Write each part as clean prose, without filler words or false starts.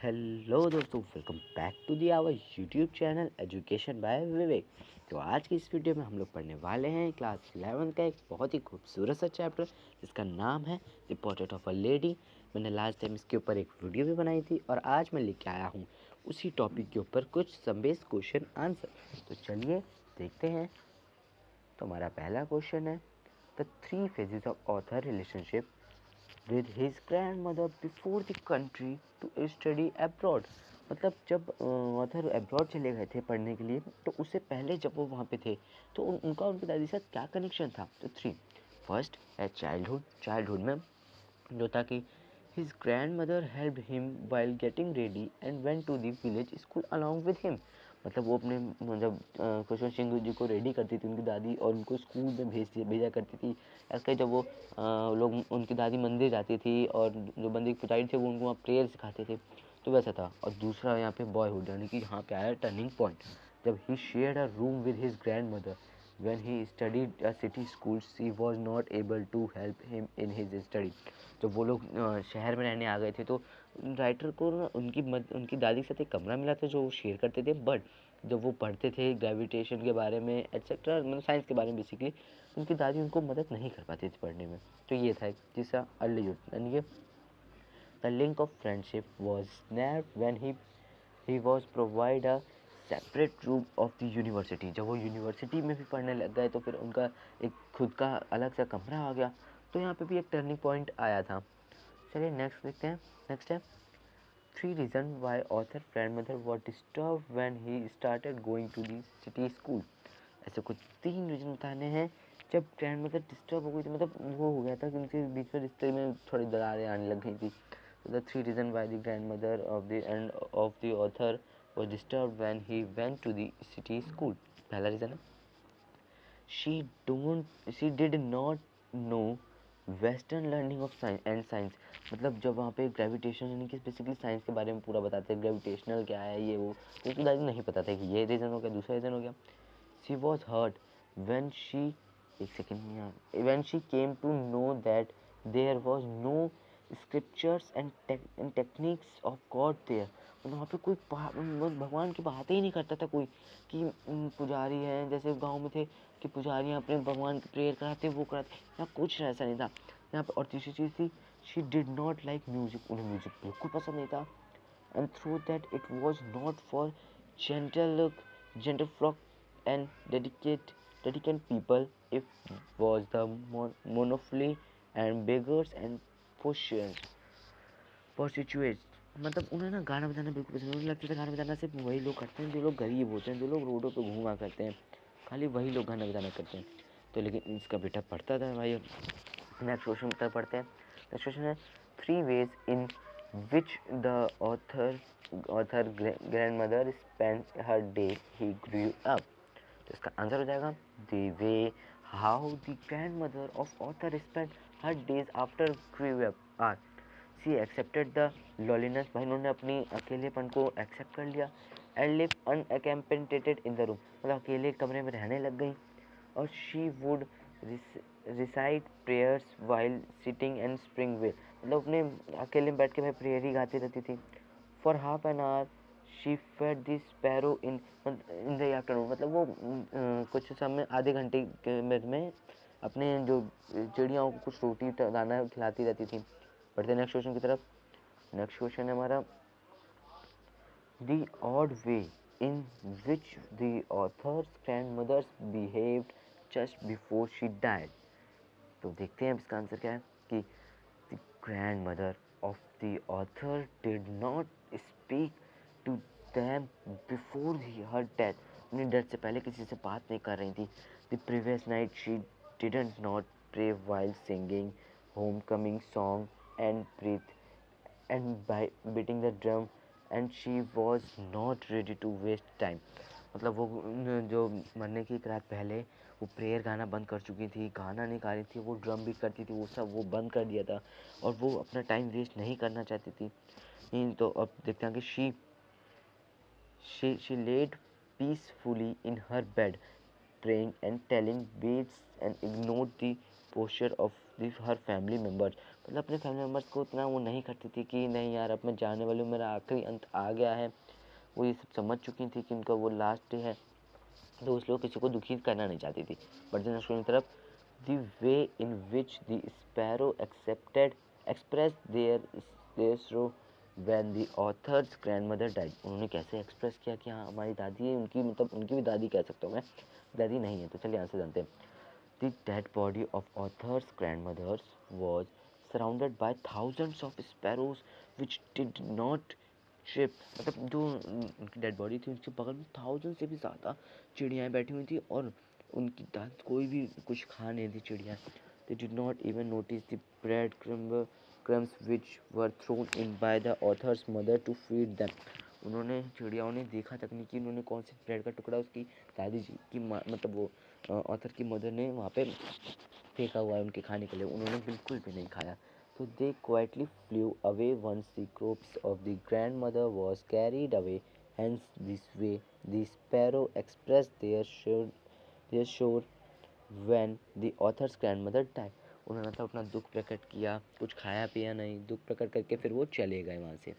Hello दोस्तों, welcome back to the our YouTube channel education by Vivek. तो आज की इस वीडियो में हम लोग पढ़ने वाले हैं क्लास 11 का एक बहुत ही खूबसूरत सा चैप्टर जिसका नाम है the portrait of a lady. मैंने लास्ट टाइम इसके ऊपर एक वीडियो भी बनाई थी और आज मैं लेके आया हूँ उसी टॉपिक के ऊपर कुछ सम बेस्ड क्वेश्चन आंसर। तो चलिए देखते हैं। तो हमारा पहला क्वेश्चन है, the 3 phases of author relationship with his grandmother before the country to study abroad। मतलब जब ऑथर अब्रॉड चले गए थे पढ़ने के लिए, तो उससे पहले जब वो वहाँ पे थे तो उनका उनकी दादी के साथ क्या कनेक्शन था। तो 3, फर्स्ट है चाइल्डहुड में जो था कि his grandmother helped him while getting ready and went to the village school along with him। मतलब वो अपने जब खुशवंत सिंह जी को रेडी करती थी उनकी दादी और उनको स्कूल में भेजा करती थी। ऐसे जब वो लोग उनकी दादी मंदिर जाती थी और जो मंदिर के पुजारी थे वो उनको वहाँ प्रेयर सिखाते थे, तो वैसा था। और दूसरा यहाँ पे बॉयहुड, यानी कि यहाँ पे आया टर्निंग पॉइंट जब he shared a room with his grandmother when he studied a city school she was not able to help him in his study। जब वो लोग शहर में रहने आ गए थे तो राइटर को उनकी दादी के साथ एक कमरा मिला था जो वो शेयर करते थे, बट जब वो पढ़ते थे ग्रेविटेशन के बारे में एट्सेट्रा, मतलब साइंस के बारे में बेसिकली, उनकी दादी उनको मदद नहीं कर पाती थी पढ़ने में। तो ये था जिसका अर्ली यूथ, यानी कि the link of friendship was snapped when he was provided a separate room of the university. जब वो यूनिवर्सिटी में भी पढ़ने लग गए तो फिर उनका एक खुद का अलग सा कमरा आ गया। तो यहाँ पे भी एक टर्निंग पॉइंट आया था। चलिए नेक्स्ट देखते हैं। नेक्स्ट है 3 reasons why author grandmother was disturbed when he started going to the city school। ऐसे कुछ 3 रीज़न बताने हैं जब ग्रैंड मदर डिस्टर्ब हो गई थी, मतलब वो हो गया था कि उनके बीच में रिश्ते में थोड़ी दरारें आने लग गई थी। The 3 reason why the grand mother of the end of the author was disturbed when he went to the city school। पहला रीज़न है she did not know western learning of science and science. मतलब जब वहाँ पे gravitation, यानी कि basically science के बारे में पूरा बताते हैं, ग्रेविटेशनल क्या है ये वो, तो उसकी दादी नहीं पता था कि ये रीज़न हो गया। दूसरा रीज़न हो गया she was hurt when she एक सेकेंड में यार when she came to know that there was no scriptures and techniques of God there। मतलब वहाँ पे कोई भगवान की बातें ही नहीं करता था कोई, कि पुजारी हैं जैसे गांव में थे कि पुजारियाँ अपने भगवान की प्रेयर कराते वो कराते, यहाँ कुछ ऐसा नहीं था यहाँ पे। और तीसरी चीज़ थी she did not like music, उन्हें म्यूजिक बिल्कुल पसंद नहीं था। And through that it was not for gentle flock and dedicate people, if was the monopoly and beggars and prostitutes। मतलब उन्हें ना गाना बजाना बिल्कुल पसंद नहीं लगता था। गाना बजाना सिर्फ वही लोग करते हैं जो लोग गरीब होते हैं, जो लोग रोडों पे घूमा करते हैं, खाली वही लोग गाना बजाना करते हैं। तो लेकिन इसका बेटा पढ़ता था भाई। नेक्स्ट क्वेश्चन तक पढ़ते हैं। नेक्स्ट क्वेश्चन है 3 ways in which the author grandmother spent her day he grew up। तो इसका आंसर हो जाएगा the way how the grandmother of author spent her days after grew up are she accepted the loneliness। भाई उन्होंने अपनी अकेलेपन को accept कर लिया। and live unaccompanied in the room, मतलब अकेले कमरे में रहने लग गई। और she would recite prayers while sitting and spring way, मतलब अपने अकेले में बैठ के भाई प्रेयर ही गाती रहती थी। for half an hour she fed the sparrow in the afternoon। मतलब वो कुछ समय आधे घंटे के में अपने जो चिड़ियाओं को कुछ रोटी दाना खिलाती रहती थी। बढ़ते नेक्स्ट क्वेश्चन की तरफ। नेक्स्ट क्वेश्चन है हमारा the odd way in which the author's grandmothers behaved just before she died। तो देखते हैं अब इसका आंसर क्या है कि the grandmother of the author did not speak to them before her death। अपनी डेथ से पहले किसी से बात नहीं कर रही थी। The previous night she didn't not pray while singing homecoming song and breathe and by beating the drum and she was not ready to waste time। मतलब वो जो मरने की एक रात पहले वो प्रेयर गाना बंद कर चुकी थी, गाना नहीं गा रही थी, वो ड्रम भी करती थी, वो सब वो बंद कर दिया था और वो अपना टाइम वेस्ट नहीं करना चाहती थी। तो अब देखते हैं कि she laid peacefully in her bed praying and telling beads and ignored the posture of her family members। मतलब अपने फैमिली मेम्बर्स को इतना वो नहीं करती थी कि नहीं यार अब मैं जाने वाली हूँ, मेरा आखिरी अंत आ गया है। वो ये सब समझ चुकी थी कि उनका वो लास्ट डे है, तो उसलिए वो किसी को दुखी करना नहीं चाहती थी। बट देन की तरफ the way in which the sparrow accepted express there so when the author's grandmother died. उन्होंने कैसे एक्सप्रेस किया कि हाँ हमारी दादी है, उनकी मतलब उनकी भी दादी कह सकता हूँ मैं, दादी नहीं है। तो चलिए यहाँ से जानते हैं। The dead body of Arthur's grandmother was surrounded by thousands of sparrows which did not chirp। मतलब जो उनकी डेड बॉडी थी उसके बगल में 1000 से भी ज़्यादा चिड़ियाएँ बैठी हुई थी और उनकी दांत कोई भी कुछ खा नहीं थी चिड़िया। They did not even notice the crumbs which were thrown in by the author's mother to feed them। उन्होंने चिड़ियाओं ने देखा तक नहीं कि उन्होंने कौन सी ब्रेड का टुकड़ा उसकी दादी जी की मतलब वो ऑथर की मदर ने वहाँ पे फेंका हुआ है उनके खाने के लिए, उन्होंने बिल्कुल भी नहीं खाया। तो they quietly flew away once the corpse of the grandmother was carried away। Hence this way the sparrow expressed their shore when the author's grandmother died। उन्होंने मतलब अपना दुख प्रकट किया, कुछ खाया पिया नहीं, दुख प्रकट करके फिर वो चले गए वहाँ से।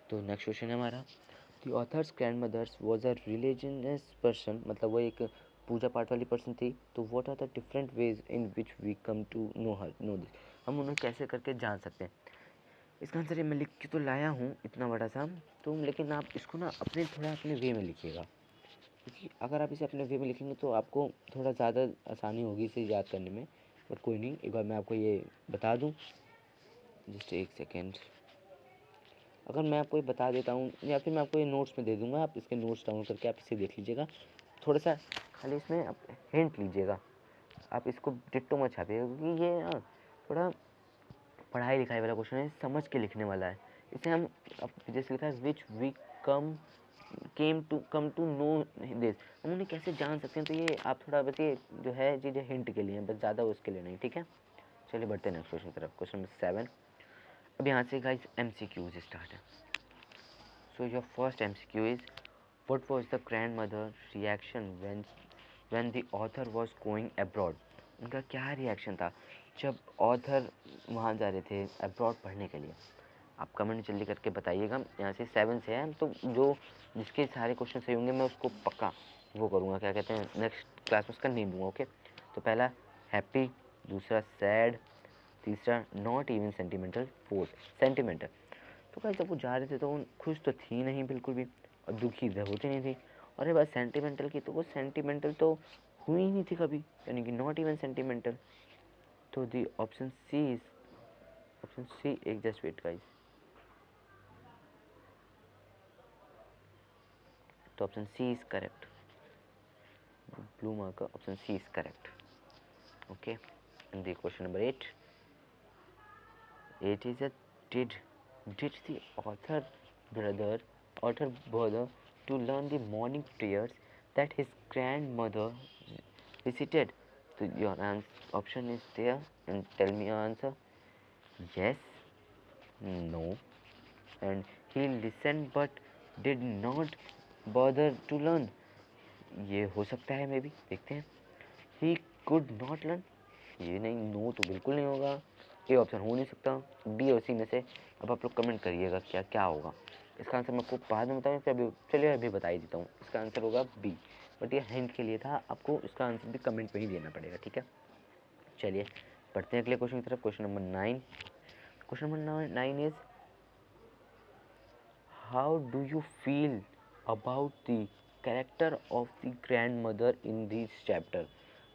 तो नेक्स्ट क्वेश्चन है हमारा, the author's grandmother's was a religious person. मतलब वो एक पूजा पाठ वाली पर्सन थी। तो what are the different ways in which we come to know this. हम उन्हें कैसे करके जान सकते हैं। इसका आंसर ये मैं लिख के तो लाया हूँ इतना बड़ा सा, तो लेकिन आप इसको ना अपने वे में लिखिएगा, क्योंकि अगर आप इसे अपने वे में लिखेंगे तो आपको थोड़ा ज़्यादा आसानी होगी इसे याद करने में। बट कोई नहीं, एक बार मैं आपको ये बता दूँ, जस्ट एक सेकेंड। अगर मैं आपको ये बता देता हूँ या फिर मैं आपको ये नोट्स में दे दूँगा, आप इसके नोट्स डाउनलोड करके आप इसे देख लीजिएगा। थोड़ा सा खाली इसमें आप हिंट लीजिएगा, आप इसको डिट्टो मत छापिएगा, क्योंकि ये ना थोड़ा पढ़ाई लिखाई वाला क्वेश्चन है, समझ के लिखने वाला है। इसे हम अब जैसे लिखा है which we come to know this, हम उन्हें कैसे जान सकते हैं। तो ये आप थोड़ा बस ये जो है चीज़ें हिंट के लिए, बस ज़्यादा उसके लिए नहीं, ठीक है। चलिए बढ़ते हैं नेक्स्ट क्वेश्चन की तरफ। Question number 7। अब यहाँ से गाइस MCQs स्टार्ट है। So your first MCQ is, what was the grandmother's reaction when the author was going abroad? उनका क्या रिएक्शन था जब ऑथर वहाँ जा रहे थे अब्रॉड पढ़ने के लिए। आप कमेंट जल्दी करके बताइएगा। यहाँ से 7 से है, तो जो जिसके सारे क्वेश्चन सही होंगे मैं उसको पक्का वो करूँगा, क्या कहते हैं, नेक्स्ट क्लास में उसका नेम दूँगा। ओके, तो पहला हैप्पी, दूसरा सैड, तीसरा not even sentimental, fourth sentimental. तो गाइस जब वो जा रहे थे तो वो खुश तो थी नहीं बिल्कुल भी, और दुखी तो होती नहीं थी। और ये बात सेंटिमेंटल की, तो वो सेंटिमेंटल तो हुई ही नहीं थी कभी, यानी कि नॉट इवन सेंटिमेंटल। तो दी ऑप्शन सी एक जस्ट वेट गाइस, तो option C is correct. Blue mark का option C is correct. Okay, and the question number 8 is a did the brother author brother to learn the morning prayers that his grandmother recited? So your option is there, and tell me your answer. Yes, no, and he listened but did not bother to learn। ये हो सकता है, may be देखते हैं। He could not learn, ये नहीं, no तो बिल्कुल नहीं होगा, ये ऑप्शन हो नहीं सकता। बी और सी में से अब आप लोग कमेंट करिएगा क्या क्या होगा। इसका आंसर मैं आपको बाद में बताऊँ, फिर अभी चलिए अभी बता ही देता हूँ। इसका आंसर होगा बी, बट ये हिंट के लिए था, आपको इसका आंसर भी कमेंट में ही देना पड़ेगा, ठीक है। चलिए पढ़ते हैं अगले क्वेश्चन की तरफ। Question number 9। Question number 9 is, how do you feel about the character of the grand mother in this chapter.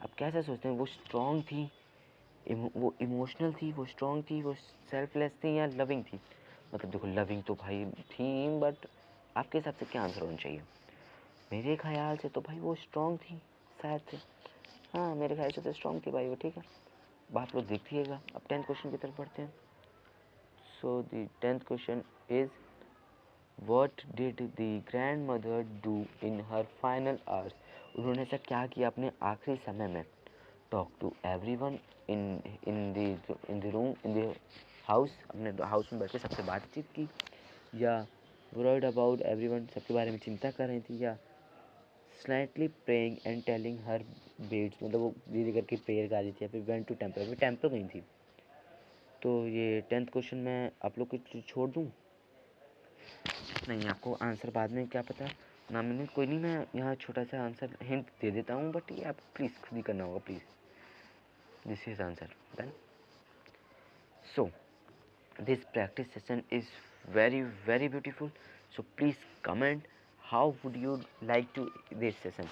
आप कैसा सोचते हैं, वो स्ट्रॉन्ग थी, वो इमोशनल थी, वो स्ट्रॉन्ग थी, वो सेल्फलेस थी, या लविंग थी। मतलब देखो लविंग तो भाई थी, बट आपके हिसाब से क्या आंसर होना चाहिए। मेरे ख्याल से तो भाई वो स्ट्रॉन्ग थी शायद से, हाँ मेरे ख्याल से तो स्ट्रॉन्ग थी भाई वो, ठीक है। अब आप लोग देखिएगा। अब 10th क्वेश्चन की तरफ बढ़ते हैं। So the 10th question is, what did the grandmother do in her final hours. उन्होंने ऐसा क्या किया अपने आखिरी समय में। Talk to everyone in the room in the house, अपने हाउस में बैठ के सबसे बातचीत की, या वरीड अबाउट एवरीवन, सबके बारे में चिंता कर रही थी, या slightly praying and telling her beds, मतलब वो धीरे करके प्रेयर गा रही थी, या फिर वेंट टू टेम्पल, वो टेम्पल गई थी। तो ये 10th क्वेश्चन मैं आप लोग के लिए छोड़ दूँ? नहीं, आपको आंसर बाद में क्या पता ना मैंने, कोई नहीं, मैं यहाँ छोटा सा आंसर हिंट दे देता हूँ, बट ये आप प्लीज़ खुद ही करना होगा please. This is answer done. So this practice session is very beautiful, so please comment how would you like to this session।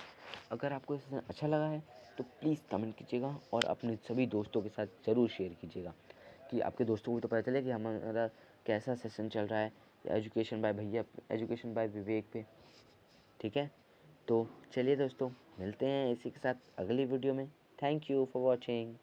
अगर आपको ये सेशन अच्छा लगा है तो प्लीज़ कमेंट कीजिएगा और अपने सभी दोस्तों के साथ ज़रूर शेयर कीजिएगा, कि आपके दोस्तों को तो पता चले कि हमारा कैसा सेशन चल रहा है एजुकेशन बाय भैया, एजुकेशन बाय विवेक पे। ठीक है, तो चलिए दोस्तों, मिलते हैं इसी के साथ अगली वीडियो में। Thank you for watching.